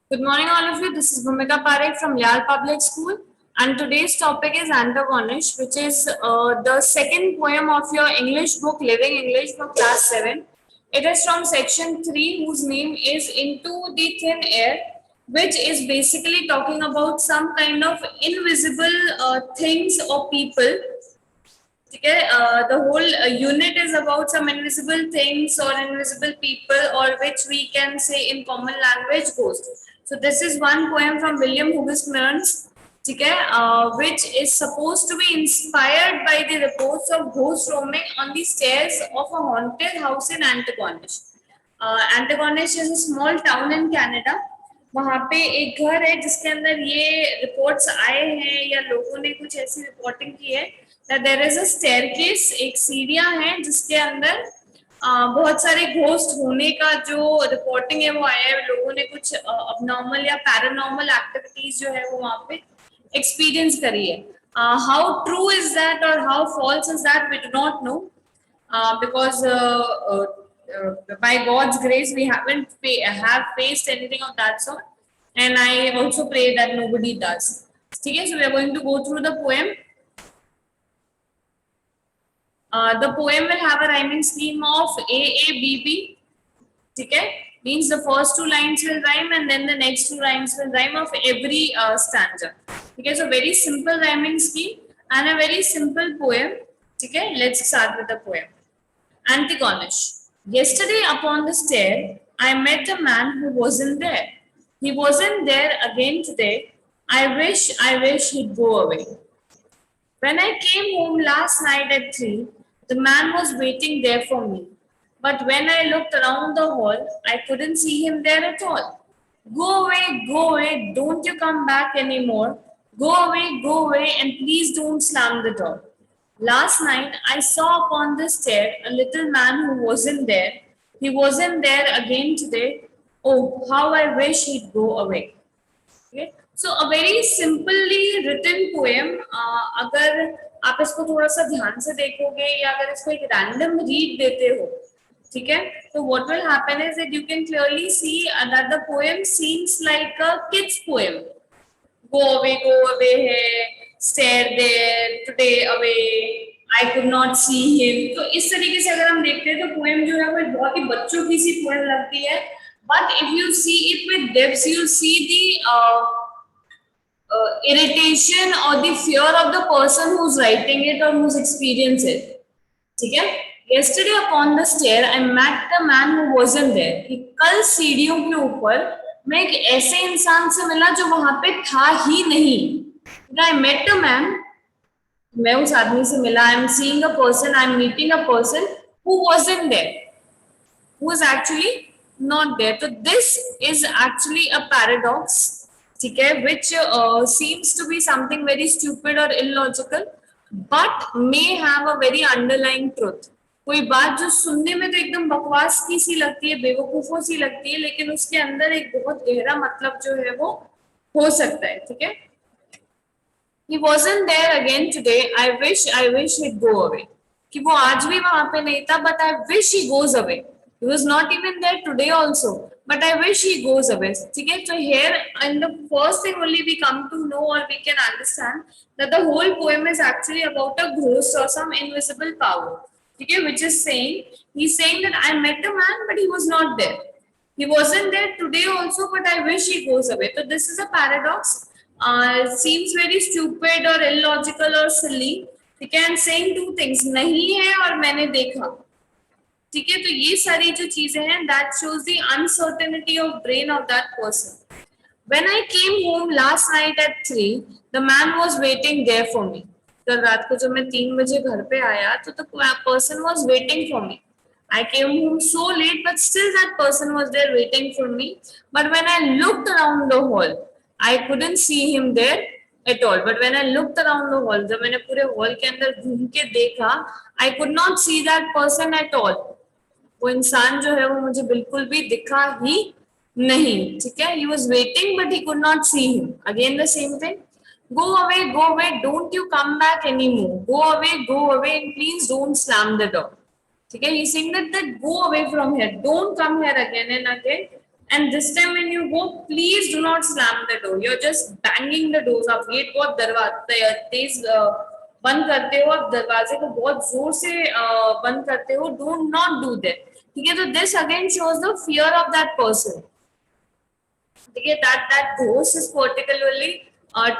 Good morning, all of you. This is Bhumika Parekh from Lyall Public School, and today's topic is Antagonish, which is the second poem of your English book, Living English for Class 7. It is from section 3, whose name is Into the Thin Air, which is basically talking about some kind of invisible things or people. Okay, the whole unit is about some invisible things or invisible people, or which we can say in common language ghosts. So this is one poem from William Hughes Mearns, okay, which is supposed to be inspired by the reports of ghosts roaming on the stairs of a haunted house in Antigonish. Antigonish is a small town in Canada. वहाँ पे एक घर है जिसके अंदर ये reports आए हैं या लोगों ने कुछ ऐसी रिपोर्टिंग की है that there is a staircase, एक सीढ़ियाँ हैं जिसके अंदर बहुत सारे घोस्ट होने का जो रिपोर्टिंग है वो आया है. लोगों ने कुछ अबनॉर्मल या पैरानॉर्मल एक्टिविटीज जो है वो वहाँ पे एक्सपीरियंस करी है. हाउ ट्रू इज दैट और how false is that we do not know, because by God's grace we haven't have faced anything of that sort, and I also pray that nobody does. Okay, so we are going to go through the poem. The poem will have a rhyming scheme of AABB. Okay, means the first two lines will rhyme and then the next two lines will rhyme of every stanza. Okay, so very simple rhyming scheme and a very simple poem. Okay, let's start with the poem. Antigonish. Yesterday upon the stair, I met a man who wasn't there. He wasn't there again today. I wish he'd go away. When I came home last night at 3, the man was waiting there for me. But when I looked around the hall, I couldn't see him there at all. Go away, don't you come back anymore. Go away, and please don't slam the door. Last night, I saw upon the stair a little man who wasn't there. He wasn't there again today. Oh, how I wish he'd go away. Okay? So a very simply written poem. अगर आप इसको थोड़ा सा ध्यान से देखोगे या अगर इसको एक रैंडम रीड देते हो, ठीक है, तो what will happen is that you can clearly see that the poem seems like a kids poem. Go away है, stare there, today away, I could not see him. तो इस तरीके से अगर हम देखते हैं तो पोएम जो है वो बहुत ही बच्चों की सी पोएम लगती है. But if you see it with depth, you see the irritation or the fear of the person who's writing it or who's experienced it. ठीक है. Yesterday upon the stair, I met the man who wasn't there. कि कल सीढ़ियों के ऊपर मैं एक ऐसे इंसान से मिला जो वहां पे था ही नहीं. I met a man, मैं उस आदमी से मिला. I am seeing a person, I am meeting a person who wasn't there, who is actually not there. So this is actually a paradox, ठीक है, which seems to be something very stupid or illogical, but may have a very underlying truth. कोई बात जो सुनने में तो एकदम बकवास की सी लगती है, बेवकूफों सी लगती है, लेकिन उसके अंदर एक बहुत गहरा मतलब जो है वो हो सकता है. ठीक है. He wasn't there again today. I wish he'd go away. कि वो आज भी वहां पे नहीं था, but I wish he goes away. He was not even there today also, but I wish he goes away. ठीक है. So here, and the first thing only we come to know or we can understand that the whole poem is actually about a ghost or some invisible power. ठीक है, which is saying, he's saying that I met a man, but he was not there. He wasn't there today also, but I wish he goes away. So this is a paradox. Seems very stupid or illogical or silly. ठीक है, and saying two things, नहीं है और मैंने देखा. ठीक है, तो ये सारी जो चीजें हैं, that shows the uncertainty of brain of that person. When I came home last night at 3, the man was waiting there for me. कल रात को जब मैं 3 बजे घर पे आया तो the person was waiting for me. I came home so late, but still that person was there waiting for me. But when I looked around the hall, I couldn't see him there at all. But when I looked around the hall, जब मैंने पूरे hall के अंदर घूम के देखा, I could not see that person at all. वो इंसान जो है वो मुझे बिल्कुल भी दिखा ही नहीं. ठीक है. He was waiting, but he could not see him. Again the same thing. Go away, don't you come back anymore. Go away, and please don't slam the door. ठीक है. He's saying that go away from here. Don't come here again and again. And this time when you go, please do not slam the door. You're just banging the doors. आप gate बहुत दरवाजा तेज बंद करते हो, आप दरवाजे को बहुत जोर से बंद करते हो. Do not do that. ठीक है, तो this again shows the fear of that person. ठीक है, that ghost is particularly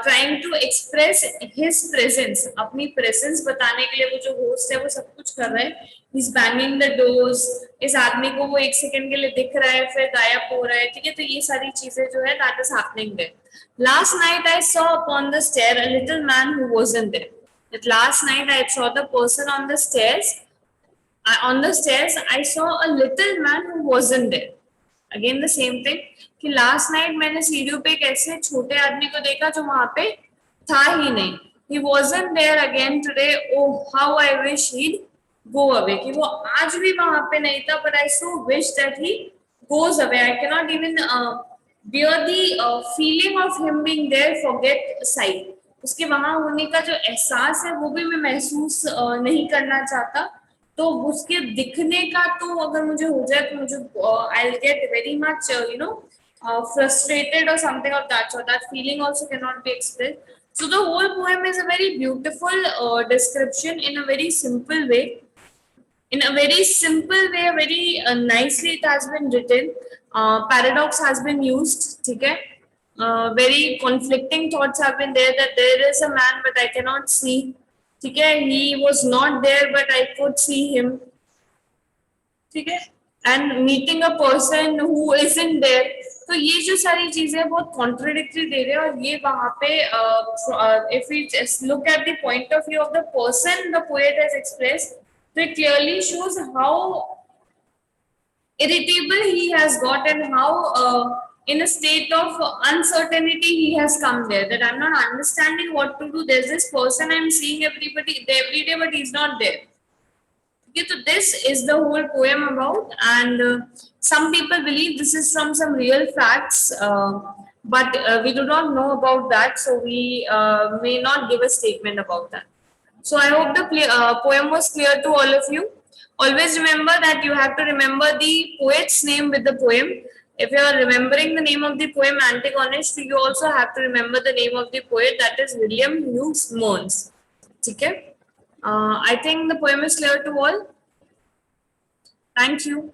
trying to express his presence. अपनी presence बताने के लिए वो जो ghost है वो सब कुछ कर रहा है. He's banging the doors. इस आदमी को वो एक सेकंड के लिए दिख रहा है, फिर गायब हो रहा है. ठीक है, तो ये सारी चीजें जो है that is happening there. Last night I saw upon the stair a little man who wasn't there. That last night I saw the person on the stairs. On the stairs I saw a little man who wasn't there. Again the same thing कि last night मैंने सीढ़ियों पे एक ऐसे छोटे आदमी को देखा जो वहां पे था ही नहीं. ही wasn't there again today. Oh, how I wish he'd go away. कि वो आज भी वहां पे नहीं था. But I so wish that he goes away. I cannot even bear the feeling of him being there. Forget sight. उसके वहां होने का जो एहसास है वो भी मैं महसूस नहीं करना चाहता. तो उसके दिखने का तो अगर मुझे हो जाए तो मुझे I will get very much frustrated or something of that sort. That feeling also cannot be expressed. So the whole poem is a very beautiful description in a very simple way. In a very simple way, very nicely it has been written. Paradox has been used. ठीक है, very conflicting thoughts have been there, that there is a man but I cannot see. ठीक है, he was not there but I could see him. ठीक है, and meeting a person who isn't there. तो ये जो सारी चीजें बहुत कॉन्ट्रोडिक्टरी दे रहे हैं. और ये वहां पे if we just look at the point of view of the person the poet has expressed, so it clearly shows how irritable he has got and how in a state of uncertainty he has come there, that I'm not understanding what to do. There's this person I'm seeing every day but he's not there. Okay, so this is the whole poem about. And some people believe this is from some real facts, but we do not know about that, so we may not give a statement about that. So I hope the poem was clear to all of you. Always remember that you have to remember the poet's name with the poem. If you are remembering the name of the poem Antigonish, you also have to remember the name of the poet, that is William Hughes Mons. Okay? I think the poem is clear to all. Thank you.